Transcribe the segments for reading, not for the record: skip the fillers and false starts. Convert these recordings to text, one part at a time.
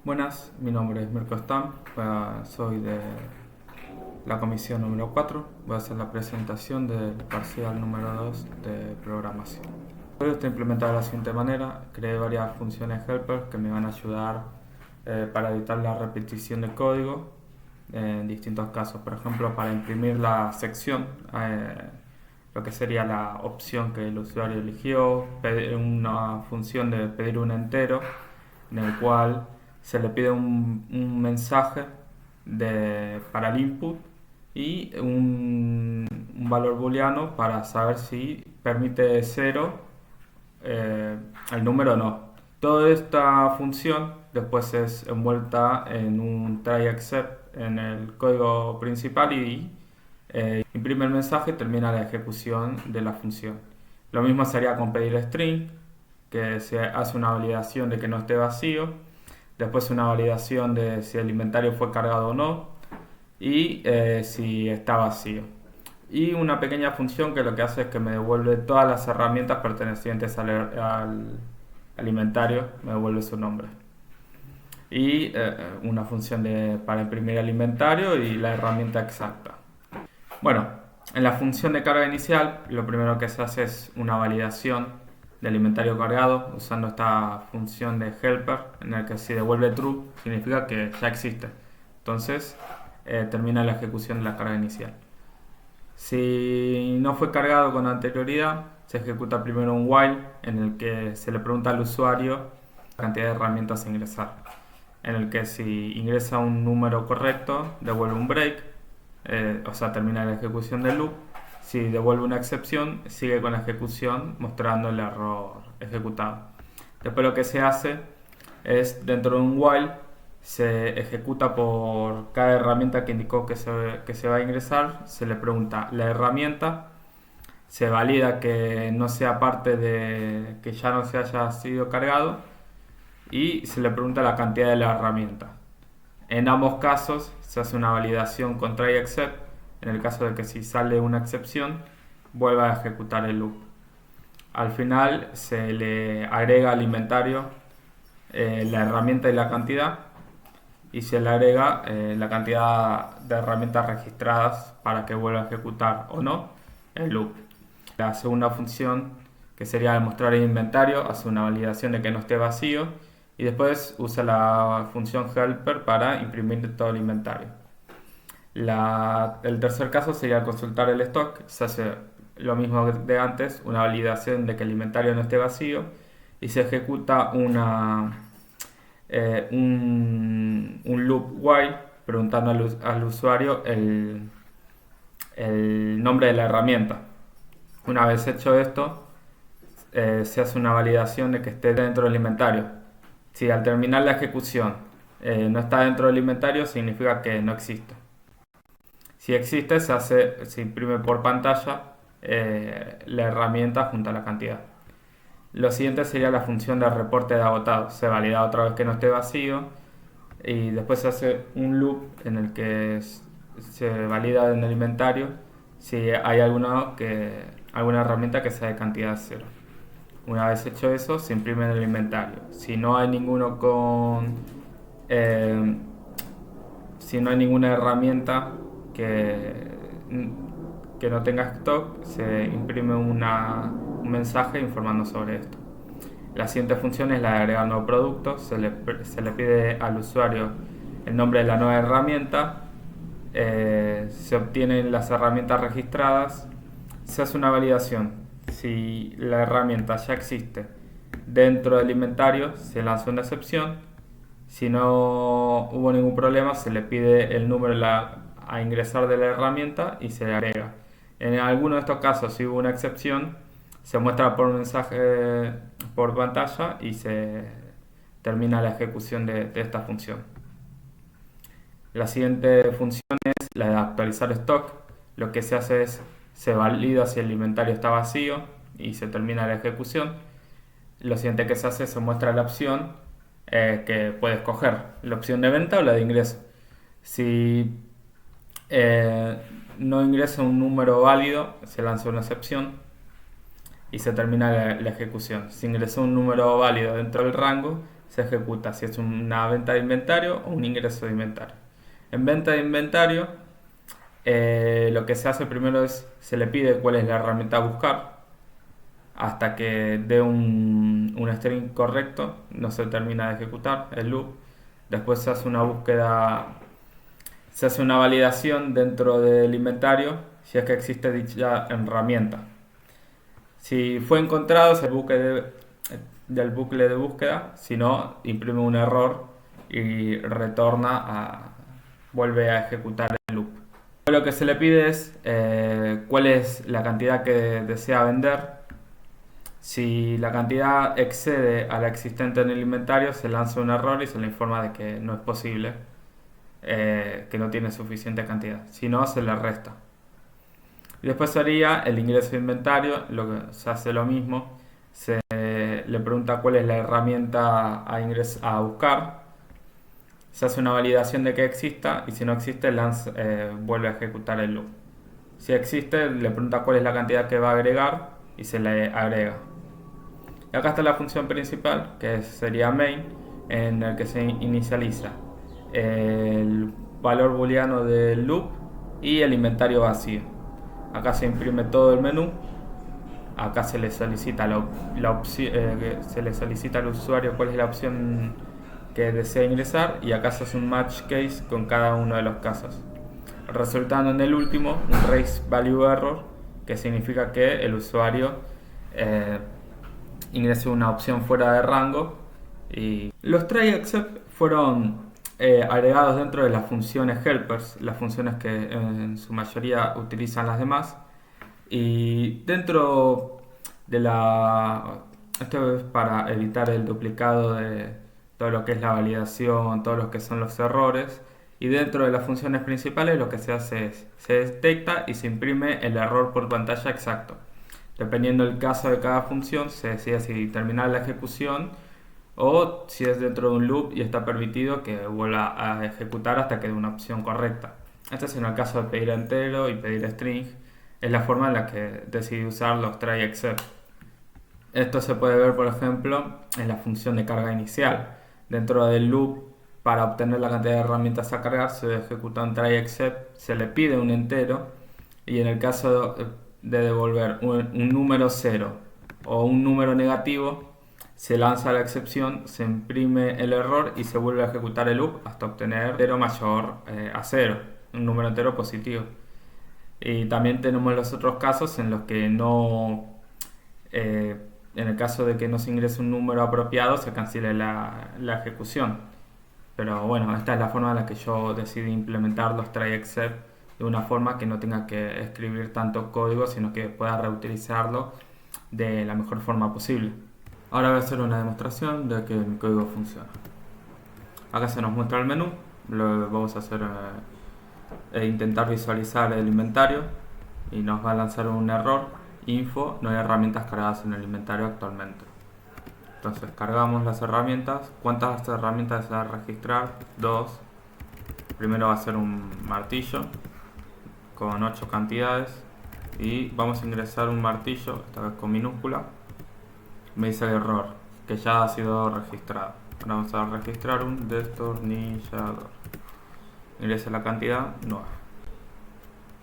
Buenas, mi nombre es Mirko Stam, soy de la comisión número 4. Voy a hacer la presentación del parcial número 2 de programación. El código está implementado de la siguiente manera. Creé varias funciones helper que me van a ayudar para evitar la repetición de código en distintos casos. Por ejemplo, para imprimir la sección, lo que sería la opción que el usuario eligió, una función de pedir un entero en el cual se le pide un mensaje para el input y un valor booleano para saber si permite 0 el número o no. Toda esta función después es envuelta en un try except en el código principal y imprime el mensaje y termina la ejecución de la función. Lo mismo sería con pedir string, que se hace una validación de que no esté vacío, después una validación de si el inventario fue cargado o no y si está vacío. Y una pequeña función que lo que hace es que me devuelve todas las herramientas pertenecientes al inventario, me devuelve su nombre. Y una función para imprimir el inventario y la herramienta exacta. Bueno, en la función de carga inicial lo primero que se hace es una validación del inventario cargado usando esta función de helper en el que si devuelve true significa que ya existe. Entonces termina la ejecución de la carga inicial. Si no fue cargado con anterioridad, se ejecuta primero un while en el que se le pregunta al usuario la cantidad de herramientas a ingresar. En el que si ingresa un número correcto, devuelve un break, o sea, termina la ejecución del loop. Si devuelve una excepción, sigue con la ejecución mostrando el error ejecutado. Después lo que se hace es, dentro de un while, se ejecuta por cada herramienta que indicó que se va a ingresar, se le pregunta la herramienta, se valida que no sea parte de que ya no se haya sido cargado y se le pregunta la cantidad de la herramienta. En ambos casos se hace una validación con try except, en el caso de que si sale una excepción vuelva a ejecutar el loop. Al final se le agrega al inventario la herramienta y la cantidad y se le agrega la cantidad de herramientas registradas para que vuelva a ejecutar o no el loop. La segunda función, que sería demostrar el inventario, hace una validación de que no esté vacío y después usa la función helper para imprimir todo el inventario. El tercer caso sería consultar el stock. Se hace lo mismo de antes, una validación de que el inventario no esté vacío y se ejecuta un loop while preguntando al usuario el nombre de la herramienta. Una vez hecho esto, se hace una validación de que esté dentro del inventario. Si al terminar la ejecución no está dentro del inventario, significa que no existe. Si existe, se imprime por pantalla la herramienta junto a la cantidad. Lo siguiente sería la función de reporte de agotado. Se valida otra vez que no esté vacío y después se hace un loop en el que se valida en el inventario si hay alguna herramienta que sea de cantidad 0. Una vez hecho eso, se imprime en el inventario. Si no hay ninguna herramienta que no tenga stock, se imprime un mensaje informando sobre esto. La siguiente función es la de agregar nuevo producto. Se le pide al usuario el nombre de la nueva herramienta, se obtienen las herramientas registradas, se hace una validación. Si la herramienta ya existe dentro del inventario, se lanza una excepción. Si no hubo ningún problema, se le pide el número a ingresar de la herramienta y se le agrega. En alguno de estos casos, si hubo una excepción, se muestra por mensaje por pantalla y se termina la ejecución de esta función. La siguiente función es la de actualizar stock. Lo que se hace es se valida si el inventario está vacío y se termina la ejecución. Lo siguiente que se hace es se muestra la opción que puedes escoger, la opción de venta o la de ingreso. Si no ingresa un número válido, se lanza una excepción y se termina la ejecución. Si ingresó un número válido dentro del rango, se ejecuta si es una venta de inventario o un ingreso de inventario. En venta de inventario, lo que se hace primero es, se le pide cuál es la herramienta a buscar. Hasta que dé un string correcto, no se termina de ejecutar el loop. Después se hace una búsqueda, se hace una validación dentro del inventario si es que existe dicha herramienta. Si fue encontrado, es el bucle del bucle de búsqueda. Si no, imprime un error y vuelve a ejecutar el loop. Lo que se le pide es cuál es la cantidad que desea vender. Si la cantidad excede a la existente en el inventario, se lanza un error y se le informa de que no es posible, que no tiene suficiente cantidad. Si no, se le resta. Y después sería el ingreso de inventario, lo que se hace lo mismo. Se le pregunta cuál es la herramienta a buscar. Se hace una validación de que exista y si no existe, vuelve a ejecutar el loop. Si existe, le pregunta cuál es la cantidad que va a agregar y se le agrega. Y acá está la función principal, que sería main, en el que se inicializa el valor booleano del loop y el inventario vacío. Acá se imprime todo el menú. Acá se le solicita se le solicita al usuario cuál es la opción que desea ingresar y acá se hace un match case con cada uno de los casos, resultando en el último un raise value error, que significa que el usuario ingrese una opción fuera de rango. Y los try except fueron agregados dentro de las funciones helpers, las funciones que en su mayoría utilizan las demás. Y dentro de esto es para evitar el duplicado de todo lo que es la validación, todo lo que son los errores. Y dentro de las funciones principales lo que se hace es, se detecta y se imprime el error por pantalla exacto. Dependiendo del caso de cada función, se decide si terminar la ejecución o si es dentro de un loop y está permitido que vuelva a ejecutar hasta que dé una opción correcta. Este es en el caso de pedir entero y pedir string. Es la forma en la que decidí usar los try except. Esto se puede ver, por ejemplo, en la función de carga inicial. Dentro del loop, para obtener la cantidad de herramientas a cargar, se ejecuta un try except, se le pide un entero y en el caso de devolver un número 0 o un número negativo, se lanza la excepción, se imprime el error y se vuelve a ejecutar el loop hasta obtener 0 mayor a 0, un número entero positivo. Y también tenemos los otros casos en los que no, en el caso de que no se ingrese un número apropiado, se cancele la ejecución. Pero bueno, esta es la forma en la que yo decidí implementar los try except de una forma que no tenga que escribir tanto código, sino que pueda reutilizarlo de la mejor forma posible. Ahora voy a hacer una demostración de que mi código funciona. Acá se nos muestra el menú, lo vamos a hacer intentar visualizar el inventario y nos va a lanzar un error, info, no hay herramientas cargadas en el inventario actualmente. Entonces cargamos las herramientas. ¿Cuántas herramientas se va a registrar? 2. Primero va a ser un martillo con 8 cantidades y vamos a ingresar un martillo, esta vez con minúscula. Me dice el error, que ya ha sido registrado. Ahora vamos a registrar un destornillador. Ingresa la cantidad, no.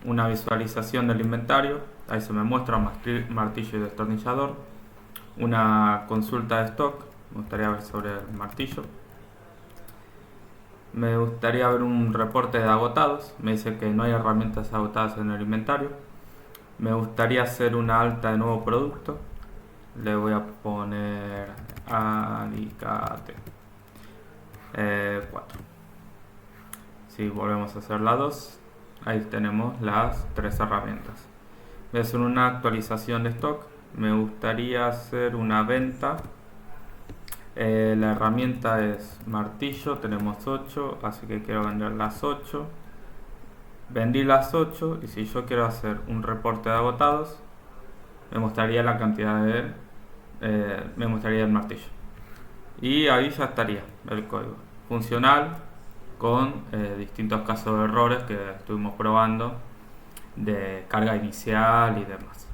Una visualización del inventario, ahí se me muestra martillo y destornillador. Una consulta de stock, me gustaría ver sobre el martillo. Me gustaría ver un reporte de agotados, me dice que no hay herramientas agotadas en el inventario. Me gustaría hacer una alta de nuevo producto, le voy a poner alicate 4. Si volvemos a hacer la 2, ahí tenemos las 3 herramientas. Voy a hacer una actualización de stock, me gustaría hacer una venta. La herramienta es martillo, tenemos 8, así que quiero vender las 8. Vendí las 8 y si yo quiero hacer un reporte de agotados, me mostraría la cantidad me mostraría el martillo. Y ahí ya estaría el código funcional con distintos casos de errores que estuvimos probando de carga inicial y demás.